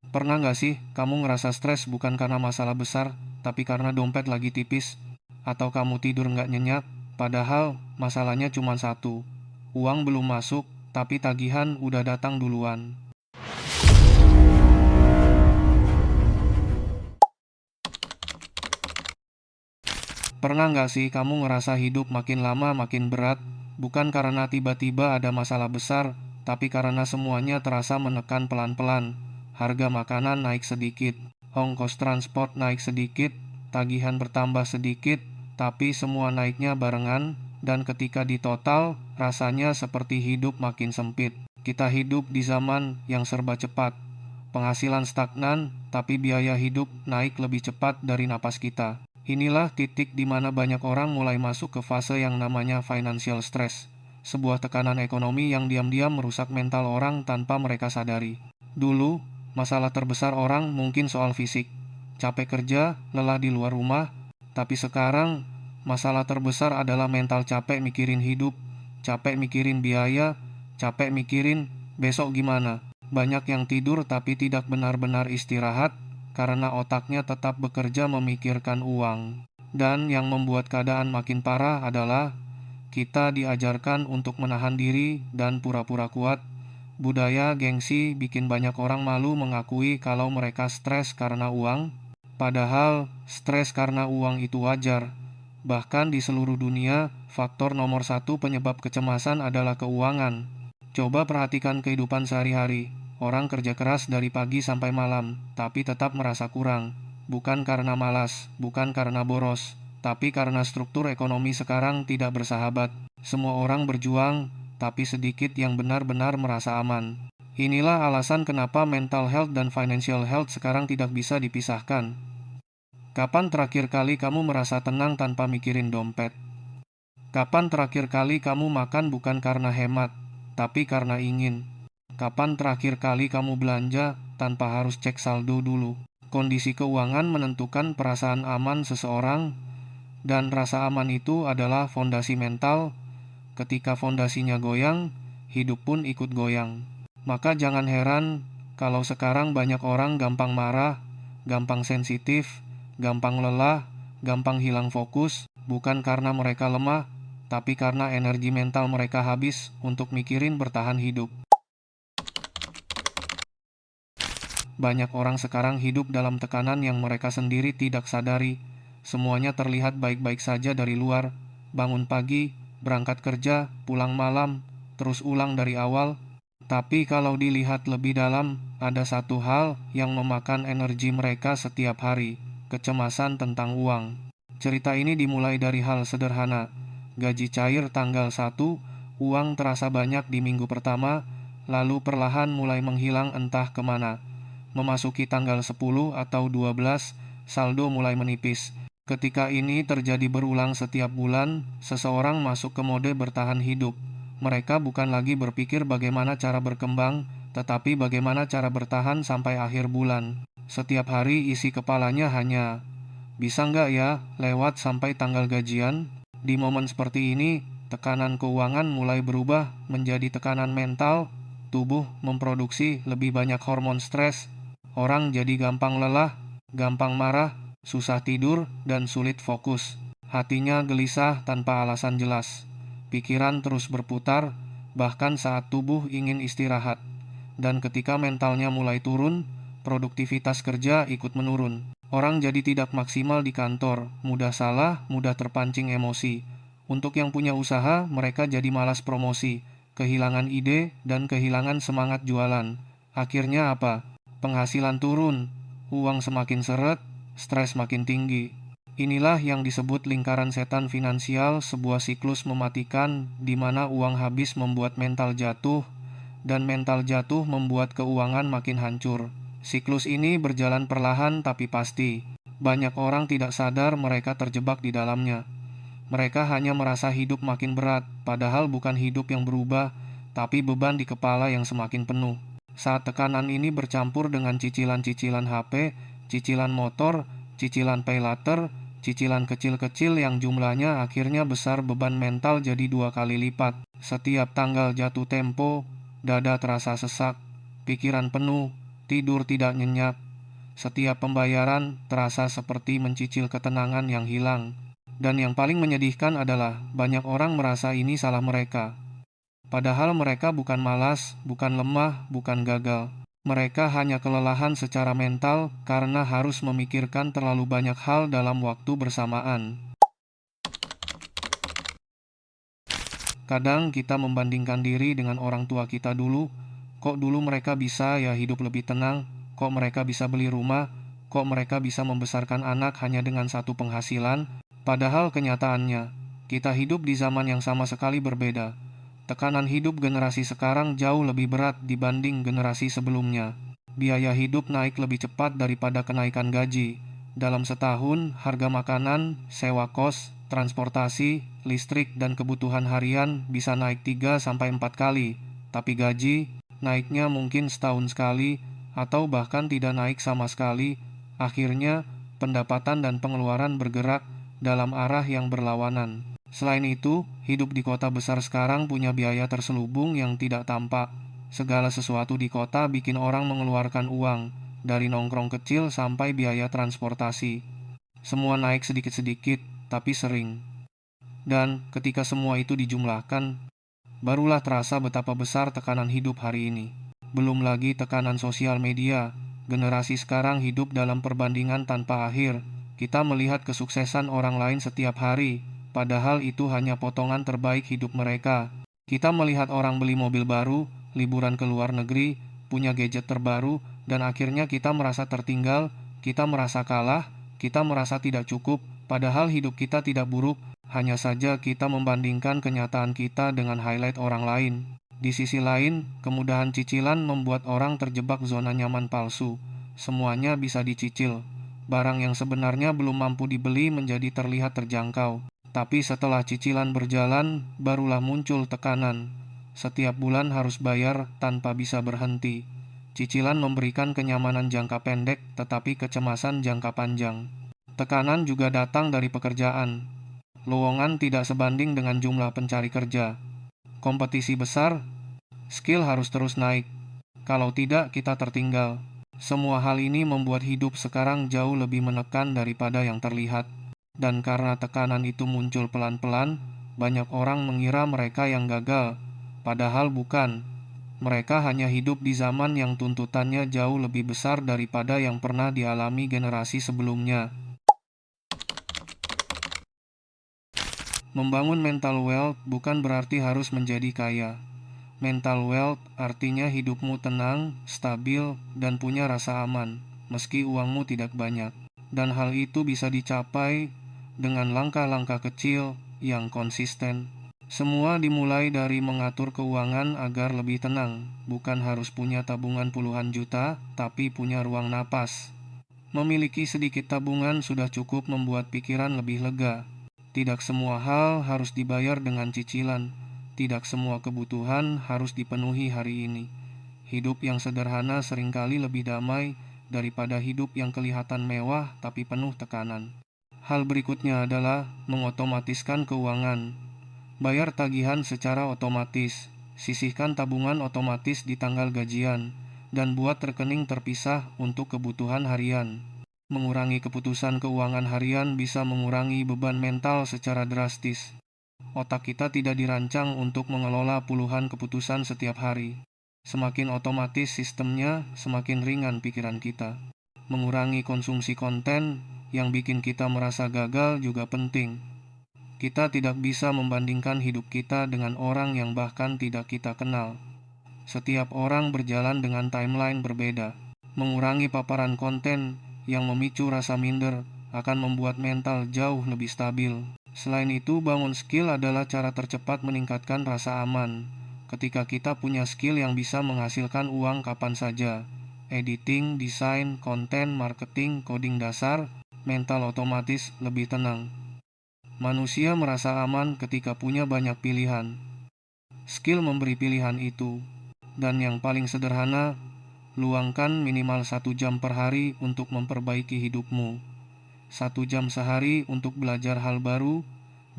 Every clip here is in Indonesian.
Pernah nggak sih kamu ngerasa stres bukan karena masalah besar, tapi karena dompet lagi tipis? Atau kamu tidur nggak nyenyak, padahal masalahnya cuma satu. Uang belum masuk, tapi tagihan udah datang duluan. Pernah nggak sih kamu ngerasa hidup makin lama makin berat, bukan karena tiba-tiba ada masalah besar, tapi karena semuanya terasa menekan pelan-pelan. Harga makanan naik sedikit, ongkos transport naik sedikit, tagihan bertambah sedikit, tapi semua naiknya barengan, dan ketika ditotal, rasanya seperti hidup makin sempit. Kita hidup di zaman yang serba cepat. Penghasilan stagnan, tapi biaya hidup naik lebih cepat dari napas kita. Inilah titik di mana banyak orang mulai masuk ke fase yang namanya financial stress, sebuah tekanan ekonomi yang diam-diam merusak mental orang tanpa mereka sadari. Dulu, masalah terbesar orang mungkin soal fisik, capek kerja, lelah di luar rumah, tapi sekarang masalah terbesar adalah mental capek mikirin hidup, capek mikirin biaya, capek mikirin besok gimana. Banyak yang tidur tapi tidak benar-benar istirahat karena otaknya tetap bekerja memikirkan uang. Dan yang membuat keadaan makin parah adalah kita diajarkan untuk menahan diri dan pura-pura kuat. Budaya gengsi bikin banyak orang malu mengakui kalau mereka stres karena uang, padahal stres karena uang itu wajar. Bahkan di seluruh dunia, faktor nomor satu penyebab kecemasan adalah keuangan. Coba perhatikan kehidupan sehari-hari. Orang kerja keras dari pagi sampai malam, tapi tetap merasa kurang. Bukan karena malas, bukan karena boros, tapi karena struktur ekonomi sekarang tidak bersahabat. Semua orang berjuang, tapi sedikit yang benar-benar merasa aman. Inilah alasan kenapa mental health dan financial health sekarang tidak bisa dipisahkan. Kapan terakhir kali kamu merasa tenang tanpa mikirin dompet? Kapan terakhir kali kamu makan bukan karena hemat, tapi karena ingin? Kapan terakhir kali kamu belanja tanpa harus cek saldo dulu? Kondisi keuangan menentukan perasaan aman seseorang, dan rasa aman itu adalah fondasi mental. Ketika fondasinya goyang, hidup pun ikut goyang. Maka jangan heran kalau sekarang banyak orang gampang marah, gampang sensitif, gampang lelah, gampang hilang fokus, bukan karena mereka lemah, tapi karena energi mental mereka habis untuk mikirin bertahan hidup. Banyak orang sekarang hidup dalam tekanan yang mereka sendiri tidak sadari. Semuanya terlihat baik-baik saja dari luar. Bangun pagi, berangkat kerja, pulang malam, terus ulang dari awal. Tapi kalau dilihat lebih dalam, ada satu hal yang memakan energi mereka setiap hari, kecemasan tentang uang. Cerita ini dimulai dari hal sederhana. Gaji cair tanggal 1, uang terasa banyak di minggu pertama, lalu perlahan mulai menghilang entah kemana. Memasuki tanggal 10 atau 12, saldo mulai menipis. Ketika ini terjadi berulang setiap bulan, seseorang masuk ke mode bertahan hidup. Mereka bukan lagi berpikir bagaimana cara berkembang, tetapi bagaimana cara bertahan sampai akhir bulan. Setiap hari isi kepalanya hanya, bisa nggak ya, lewat sampai tanggal gajian? Di momen seperti ini, tekanan keuangan mulai berubah menjadi tekanan mental. Tubuh memproduksi lebih banyak hormon stres. Orang jadi gampang lelah, gampang marah, susah tidur, dan sulit fokus. Hatinya gelisah tanpa alasan jelas. Pikiran terus berputar, bahkan saat tubuh ingin istirahat. Dan ketika mentalnya mulai turun, produktivitas kerja ikut menurun. Orang jadi tidak maksimal di kantor, mudah salah, mudah terpancing emosi. Untuk yang punya usaha, mereka jadi malas promosi, kehilangan ide, dan kehilangan semangat jualan. Akhirnya apa? Penghasilan turun, uang semakin seret, stres makin tinggi. Inilah yang disebut lingkaran setan finansial, sebuah siklus mematikan di mana uang habis membuat mental jatuh, dan mental jatuh membuat keuangan makin hancur. Siklus ini berjalan perlahan tapi pasti. Banyak orang tidak sadar mereka terjebak di dalamnya. Mereka hanya merasa hidup makin berat, padahal bukan hidup yang berubah, tapi beban di kepala yang semakin penuh. Saat tekanan ini bercampur dengan cicilan-cicilan HP, cicilan motor, cicilan pay later, cicilan kecil-kecil yang jumlahnya akhirnya besar, beban mental jadi 2 kali lipat. Setiap tanggal jatuh tempo, dada terasa sesak, pikiran penuh, tidur tidak nyenyak. Setiap pembayaran terasa seperti mencicil ketenangan yang hilang. Dan yang paling menyedihkan adalah banyak orang merasa ini salah mereka. Padahal mereka bukan malas, bukan lemah, bukan gagal. Mereka hanya kelelahan secara mental karena harus memikirkan terlalu banyak hal dalam waktu bersamaan. Kadang kita membandingkan diri dengan orang tua kita dulu. Kok dulu mereka bisa ya hidup lebih tenang? Kok mereka bisa beli rumah? Kok mereka bisa membesarkan anak hanya dengan satu penghasilan? Padahal kenyataannya, kita hidup di zaman yang sama sekali berbeda. Tekanan hidup generasi sekarang jauh lebih berat dibanding generasi sebelumnya. Biaya hidup naik lebih cepat daripada kenaikan gaji. Dalam setahun, harga makanan, sewa kos, transportasi, listrik, dan kebutuhan harian bisa naik 3-4 kali. Tapi gaji, naiknya mungkin setahun sekali, atau bahkan tidak naik sama sekali. Akhirnya, pendapatan dan pengeluaran bergerak dalam arah yang berlawanan. Selain itu, hidup di kota besar sekarang punya biaya terselubung yang tidak tampak. Segala sesuatu di kota bikin orang mengeluarkan uang, dari nongkrong kecil sampai biaya transportasi. Semua naik sedikit-sedikit, tapi sering. Dan ketika semua itu dijumlahkan, barulah terasa betapa besar tekanan hidup hari ini. Belum lagi tekanan sosial media. Generasi sekarang hidup dalam perbandingan tanpa akhir. Kita melihat kesuksesan orang lain setiap hari, padahal itu hanya potongan terbaik hidup mereka. Kita melihat orang beli mobil baru, liburan ke luar negeri, punya gadget terbaru, dan akhirnya kita merasa tertinggal, kita merasa kalah, kita merasa tidak cukup, padahal hidup kita tidak buruk, hanya saja kita membandingkan kenyataan kita dengan highlight orang lain. Di sisi lain, kemudahan cicilan membuat orang terjebak zona nyaman palsu. Semuanya bisa dicicil. Barang yang sebenarnya belum mampu dibeli menjadi terlihat terjangkau. Tapi setelah cicilan berjalan, barulah muncul tekanan. Setiap bulan harus bayar tanpa bisa berhenti. Cicilan memberikan kenyamanan jangka pendek, tetapi kecemasan jangka panjang. Tekanan juga datang dari pekerjaan. Lowongan tidak sebanding dengan jumlah pencari kerja. Kompetisi besar, skill harus terus naik. Kalau tidak, kita tertinggal. Semua hal ini membuat hidup sekarang jauh lebih menekan daripada yang terlihat. Dan karena tekanan itu muncul pelan-pelan, banyak orang mengira mereka yang gagal. Padahal bukan. Mereka hanya hidup di zaman yang tuntutannya jauh lebih besar daripada yang pernah dialami generasi sebelumnya. Membangun mental wealth bukan berarti harus menjadi kaya. Mental wealth artinya hidupmu tenang, stabil, dan punya rasa aman, meski uangmu tidak banyak. Dan hal itu bisa dicapai dengan langkah-langkah kecil yang konsisten. Semua dimulai dari mengatur keuangan agar lebih tenang, bukan harus punya tabungan puluhan juta, tapi punya ruang napas. Memiliki sedikit tabungan sudah cukup membuat pikiran lebih lega. Tidak semua hal harus dibayar dengan cicilan. Tidak semua kebutuhan harus dipenuhi hari ini. Hidup yang sederhana seringkali lebih damai daripada hidup yang kelihatan mewah tapi penuh tekanan. Hal berikutnya adalah mengotomatiskan keuangan. Bayar tagihan secara otomatis, sisihkan tabungan otomatis di tanggal gajian, dan buat rekening terpisah untuk kebutuhan harian. Mengurangi keputusan keuangan harian bisa mengurangi beban mental secara drastis. Otak kita tidak dirancang untuk mengelola puluhan keputusan setiap hari. Semakin otomatis sistemnya, semakin ringan pikiran kita. Mengurangi konsumsi konten yang bikin kita merasa gagal juga penting. Kita tidak bisa membandingkan hidup kita dengan orang yang bahkan tidak kita kenal. Setiap orang berjalan dengan timeline berbeda. Mengurangi paparan konten yang memicu rasa minder akan membuat mental jauh lebih stabil. Selain itu, bangun skill adalah cara tercepat meningkatkan rasa aman. Ketika kita punya skill yang bisa menghasilkan uang kapan saja, editing, desain, konten, marketing, coding dasar, mental otomatis lebih tenang. Manusia merasa aman ketika punya banyak pilihan. Skill memberi pilihan itu. Dan yang paling sederhana, luangkan minimal 1 jam per hari untuk memperbaiki hidupmu. 1 jam sehari untuk belajar hal baru,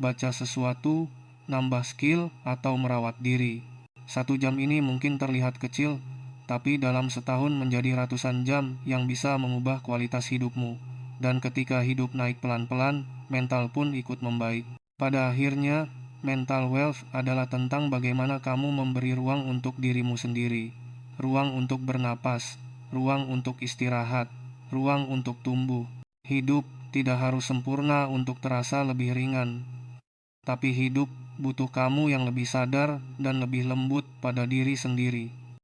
baca sesuatu, nambah skill, atau merawat diri. 1 jam ini mungkin terlihat kecil, tapi dalam setahun menjadi ratusan jam yang bisa mengubah kualitas hidupmu. Dan ketika hidup naik pelan-pelan, mental pun ikut membaik. Pada akhirnya, mental wealth adalah tentang bagaimana kamu memberi ruang untuk dirimu sendiri, ruang untuk bernapas, ruang untuk istirahat, ruang untuk tumbuh. Hidup tidak harus sempurna untuk terasa lebih ringan, tapi hidup butuh kamu yang lebih sadar dan lebih lembut pada diri sendiri.